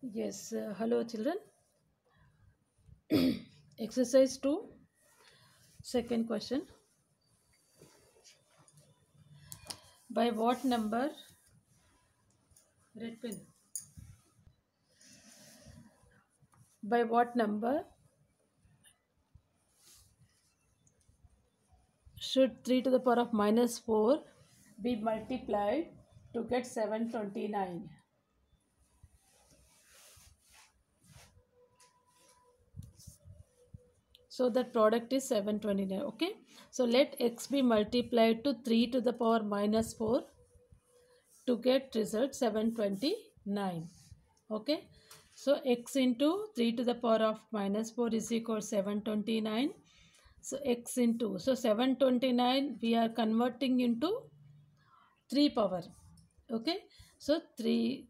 Yes, hello children. Exercise 2, second question. By what number, red pen, by what number should 3 to the power of minus 4 be multiplied to get 729? So that product is 729. Okay. So let x be multiplied to 3 to the power minus 4 to get result 729. Okay. So x into 3 to the power of minus 4 is equal to 729. So x into, so 729 we are converting into 3 power. Okay. So 3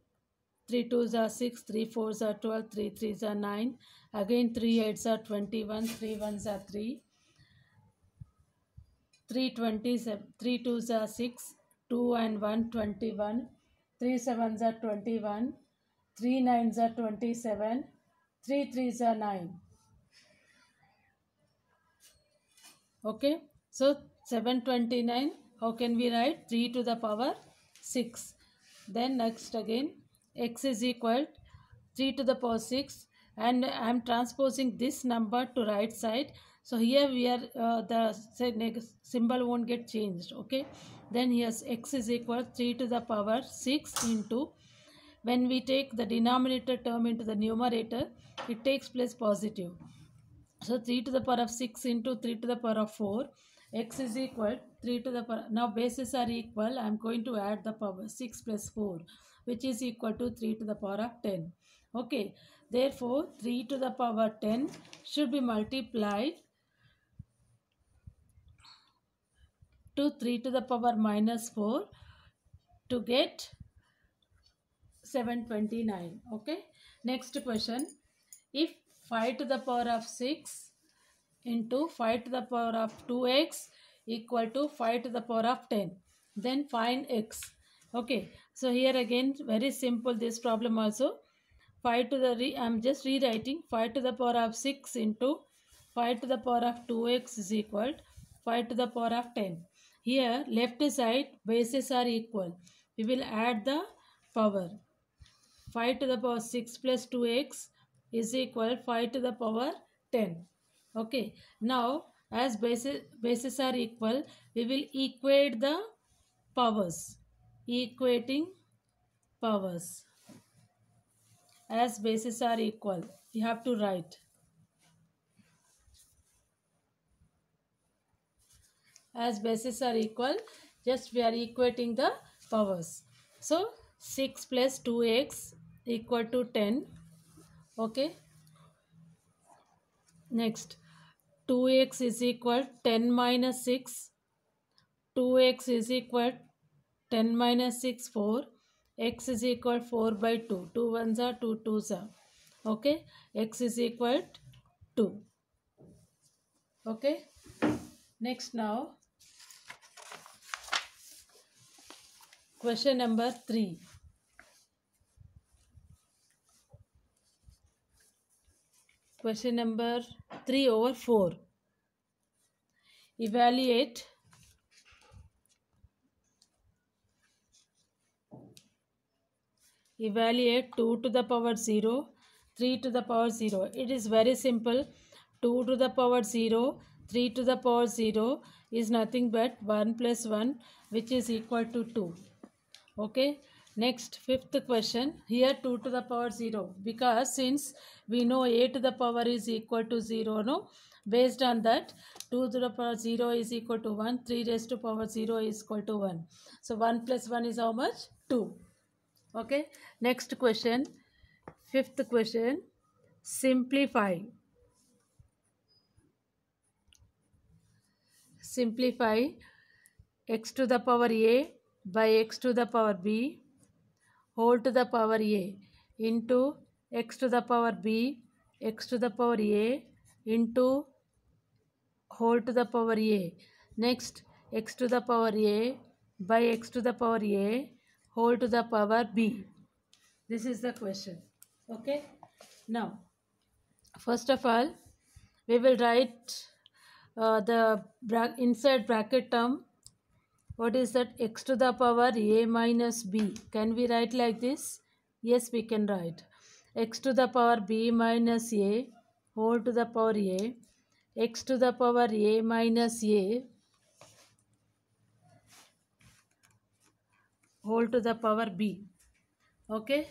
2s are 6, 3 4s are 12, 3 3s are 9. Again 3 8s are 21, 3 1s are 3. 3 20s, 3 2s are 6, 2 and 1 21, 3 7s are 21, 3 9s are 27, 3 3s are 9. Okay, so 729, how can we write? 3 to the power 6. Then next again, x is equal 3 to the power 6, and I am transposing this number to right side. So here we are, the symbol won't get changed. Okay, then here's x is equal 3 to the power 6 into, when we take the denominator term into the numerator, it takes place positive. So 3 to the power of 6 into 3 to the power of 4, x is equal 3 to the power. Now bases are equal. I am going to add the power 6 plus 4, which is equal to 3 to the power of 10. Okay, therefore 3 to the power 10 should be multiplied to 3 to the power minus 4 to get 729. Okay, next question. If 5 to the power of 6 into 5 to the power of 2x equal to 5 to the power of 10, then find x. Okay, so here again very simple this problem also. 5 to the I am just rewriting 5 to the power of 6 into 5 to the power of 2x is equal 5 to the power of 10. Here left side bases are equal. We will add the power. 5 to the power 6 plus 2x is equal 5 to the power 10. Okay, now as bases are equal, we will equate the powers. Equating powers. As bases are equal, we have to write. As bases are equal, just we are equating the powers. So 6 plus 2x equal to 10. Okay. Next, 2x is equal 10 minus 6. 2x is equal 10 minus 6, 4. X is equal 4 by 2. 2 ones are 2 twos are. Okay. X is equal 2. Okay. Next now, question number 3. Question number 3 over 4. Evaluate Evaluate 2 to the power 0, 3 to the power 0. It is very simple. 2 to the power 0, 3 to the power 0 is nothing but 1 plus 1, which is equal to 2. Okay. Next, fifth question. Here 2 to the power 0. Because since we know a to the power is equal to 0, no? Based on that, 2 to the power 0 is equal to 1. 3 raised to power 0 is equal to 1. So 1 plus 1 is how much? 2. Okay. Next question. Fifth question. Simplify. Simplify x to the power a by x to the power b whole to the power a into x to the power b x to the power a into whole to the power a. Next, x to the power a by x to the power a whole to the power b. This is the question. Okay. Now, first of all, we will write the inside bracket term. What is that? X to the power a minus b. Can we write like this? Yes, we can write. X to the power b minus a whole to the power a. X to the power a minus a whole to the power b. Okay.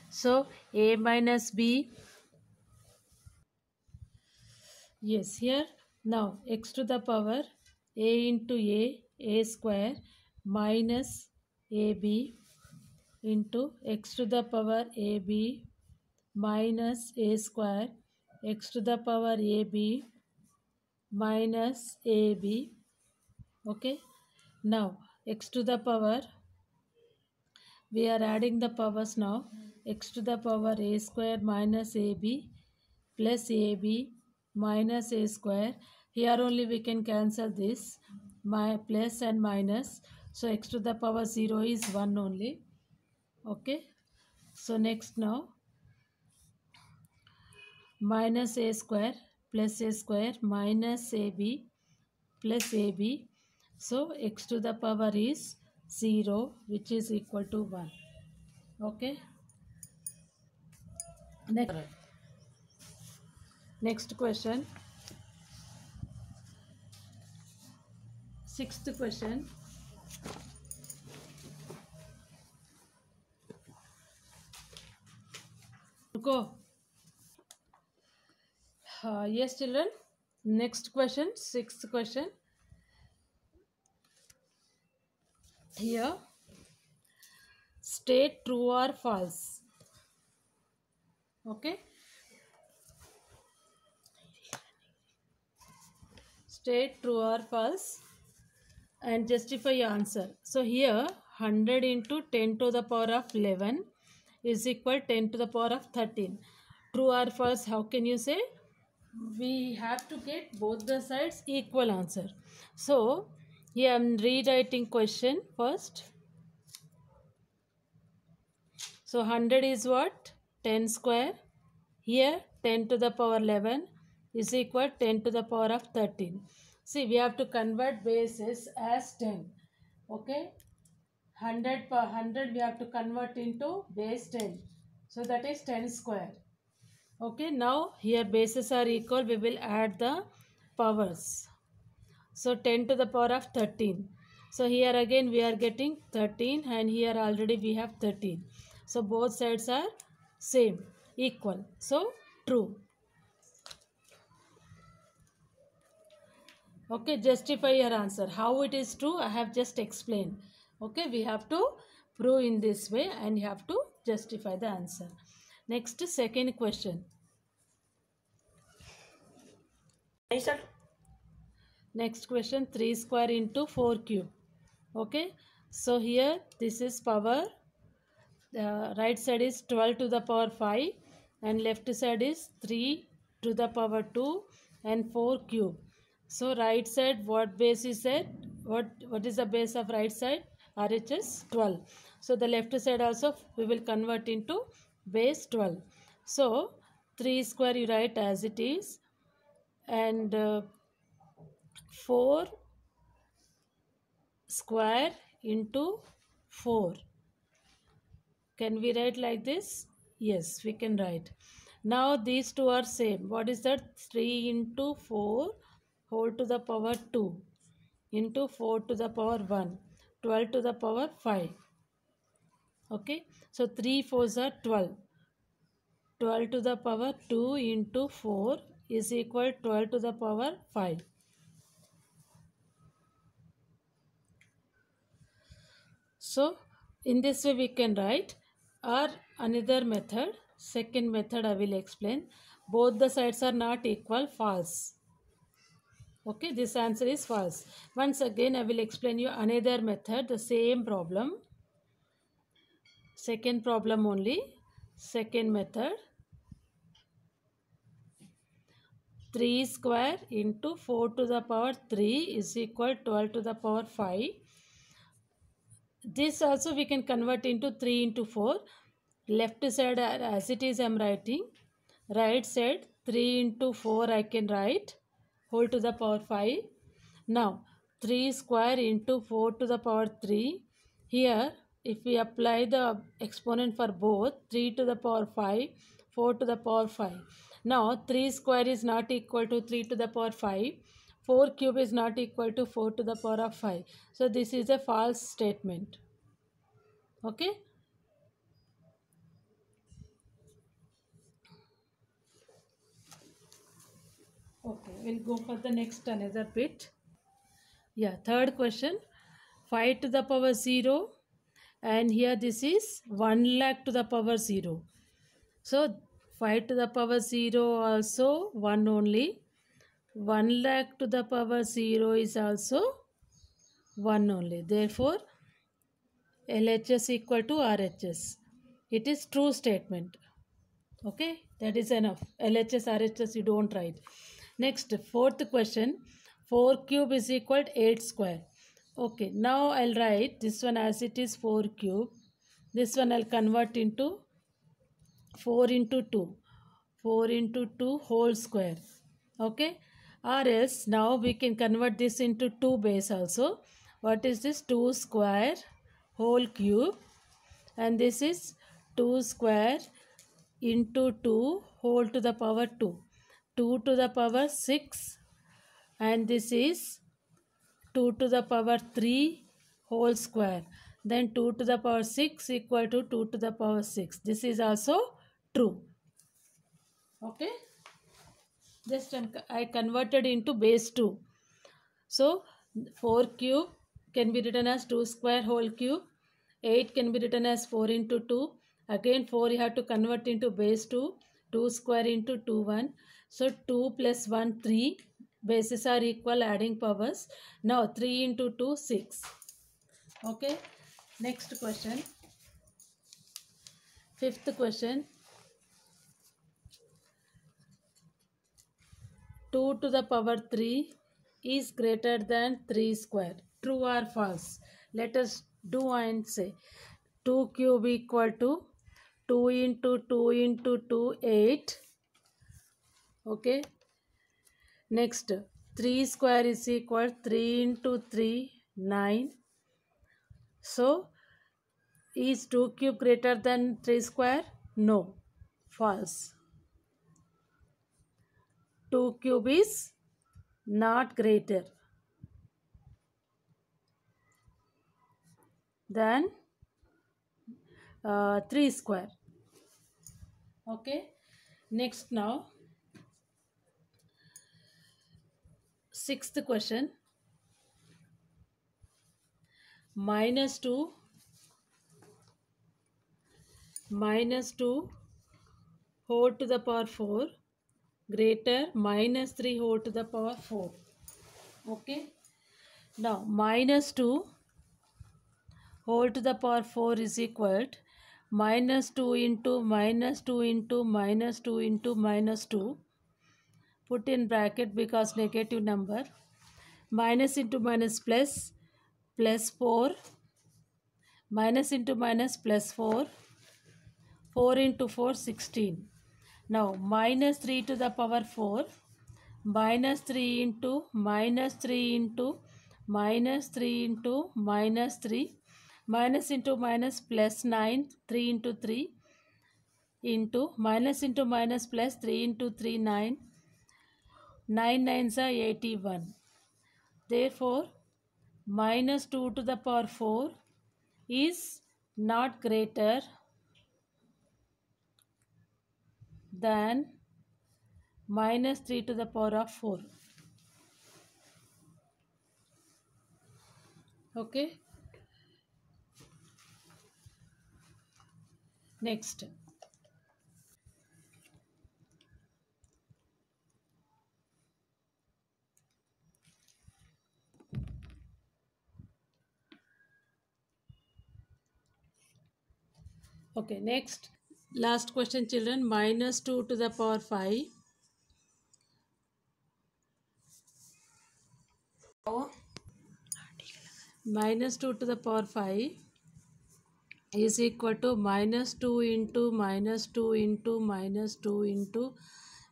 So a minus b. Yes, here. Now x to the power a into a square minus ab into x to the power ab minus a square x to the power ab minus ab. Okay. Now x to the power, we are adding the powers now. X to the power a square minus ab plus ab minus a square. Here only we can cancel this, my plus and minus. So x to the power 0 is 1 only. Okay. So next now, minus a square plus a square minus ab plus ab. So x to the power is 0, which is equal to 1. Okay. Next question. Sixth question. Go. Yes, children. Next question. Sixth question. Here, state true or false. Okay. State true or false and justify your answer. So here 100 into 10 to the power of 11 is equal 10 to the power of 13. True or false, how can you say? We have to get both the sides equal answer. So here I am rewriting question first. So 100 is what? 10 square. Here 10 to the power 11 is equal 10 to the power of 13. See, we have to convert bases as 10. Okay. 100 per 100 we have to convert into base 10. So that is 10 square. Okay. Now here bases are equal. We will add the powers. So 10 to the power of 13. So here again we are getting 13 and here already we have 13. So both sides are same, equal. So true. Okay, justify your answer. How it is true, I have just explained. Okay, we have to prove in this way and you have to justify the answer. Next, second question. Next question, 3 square into 4 cube. Okay, so here this is power. The right side is 12 to the power 5 and left side is 3 to the power 2 and 4 cube. So right side, what base is that? What is the base of right side? RHS 12. So the left side also we will convert into base 12. So 3 square you write as it is and 4 square into 4. Can we write like this? Yes, we can write. Now these two are same. What is that? 3 into 4 whole to the power 2 into 4 to the power 1. 12 to the power 5. Okay. So 3 4s are 12. 12 to the power 2 into 4 is equal 12 to the power 5. So in this way we can write. Or another method, second method I will explain. Both the sides are not equal, false. Okay, this answer is false. Once again I will explain you another method, the same problem. Second problem only, second method. 3 square into 4 to the power 3 is equal 12 to the power 5. This also we can convert into 3 into 4. Left side as it is I am writing. Right side 3 into 4 I can write. Whole to the power 5. Now 3 square into 4 to the power 3. Here if we apply the exponent for both, 3 to the power 5, 4 to the power 5. Now 3 square is not equal to 3 to the power 5. 4 cube is not equal to 4 to the power of 5. So this is a false statement. Okay. Okay, we'll go for the next another bit. Yeah, third question. 5 to the power 0, and here this is 1 lakh to the power 0. So 5 to the power 0 also 1 only. 1 lakh to the power 0 is also 1 only. Therefore, LHS equal to RHS. It is true statement. Okay, that is enough. LHS, RHS you don't write. Next, fourth question. 4 cube is equal to 8 square. Okay, now I'll write this one as it is 4 cube. This one I'll convert into 4 into 2. 4 into 2 whole square. Okay, or else now we can convert this into 2 base also. What is this? 2 square whole cube, and this is 2 square into 2 whole to the power 2. 2 to the power 6, and this is 2 to the power 3 whole square. Then 2 to the power 6 equal to 2 to the power 6. This is also true. Okay. Just I converted into base 2. So 4 cube can be written as 2 square whole cube. 8 can be written as 4 into 2. Again 4 you have to convert into base 2. 2 square into 2 1. So 2 plus 1 3. Bases are equal, adding powers. Now 3 into 2 6. Okay. Next question. Fifth question. 2 to the power 3 is greater than 3 square. True or false? Let us do and say. 2 cube equal to 2 into 2 into 2 8. Okay. Next 3 square is equal 3 into 3 9. So is 2 cube greater than 3 square? No. False. 2 cube is not greater than 3 square. Okay. Next now. Sixth question. Minus 2 whole to the power 4 greater minus 3 whole to the power 4. Okay. Now minus 2 whole to the power 4 is equal to minus 2 into minus 2 into minus 2 into minus 2. Put in bracket because negative number. Minus into minus plus 4. Minus into minus plus 4. 4 into 4 16. Now minus 3 to the power 4. Minus 3 into minus 3 into minus 3 into minus 3. Minus into minus plus 9. 3 into 3 into minus into minus plus 3 into 3 9. 9 nines are 81. Therefore minus 2 to the power 4 is not greater than minus 3 to the power of 4. Okay. Next. Okay, next. Last question, children. Minus 2 to the power 5. Minus 2 to the power 5 is equal to minus 2 into minus 2 into minus 2 into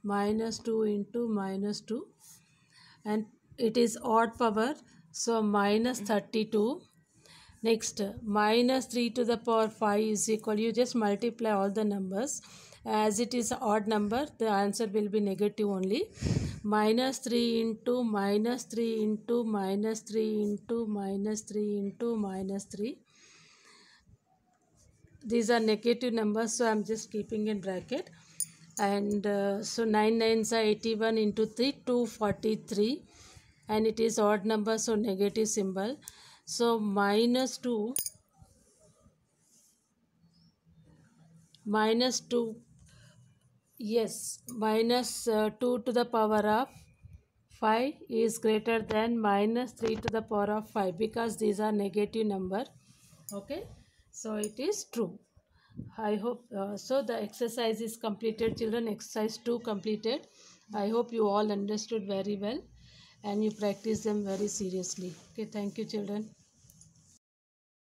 minus 2 into minus 2, and it is odd power, so minus 32. Next, minus 3 to the power 5 is equal, you just multiply all the numbers. As it is an odd number, the answer will be negative only. Minus 3 into minus 3 into minus 3 into minus 3 into minus 3. These are negative numbers, so I'm just keeping in bracket. And so 9 nines are 81 into 3, 243. And it is odd number, so negative symbol. So minus 2, yes, minus 2 to the power of 5 is greater than minus 3 to the power of 5, because these are negative number. Okay, so it is true. I hope so the exercise is completed, children. Exercise 2 completed. I hope you all understood very well and you practice them very seriously. Okay, thank you, children.